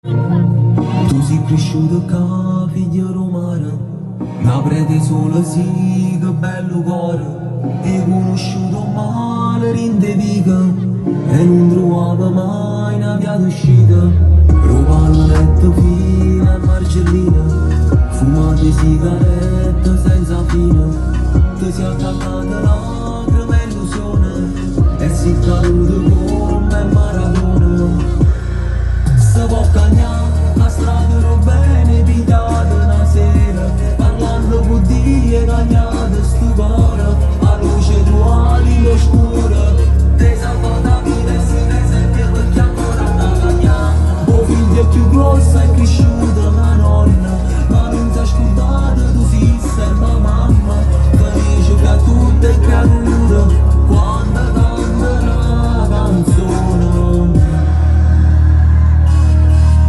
Tu sei cresciuto ca figlio romano, una prete solo sì, che bello cuore. Ti conosciuto male, rinde vica, e non trovavo mai una via d'uscita. Rubano letto fino a margellina, fumate sigarette senza fine. Ti sei attaccata lacrime e illusione, e si caduto come Maradona. Se può cagnare, la strada non bene pigliata una sera, parlando con Dio cagnate sto cuore, a luce tua linea scura, te salvata vita e se ne sente perché ancora sta cagnando. Oh figlio più grossa è cresciuta la nonna, ma non ti ha scordato tu sei sempre mamma, felice per tutte e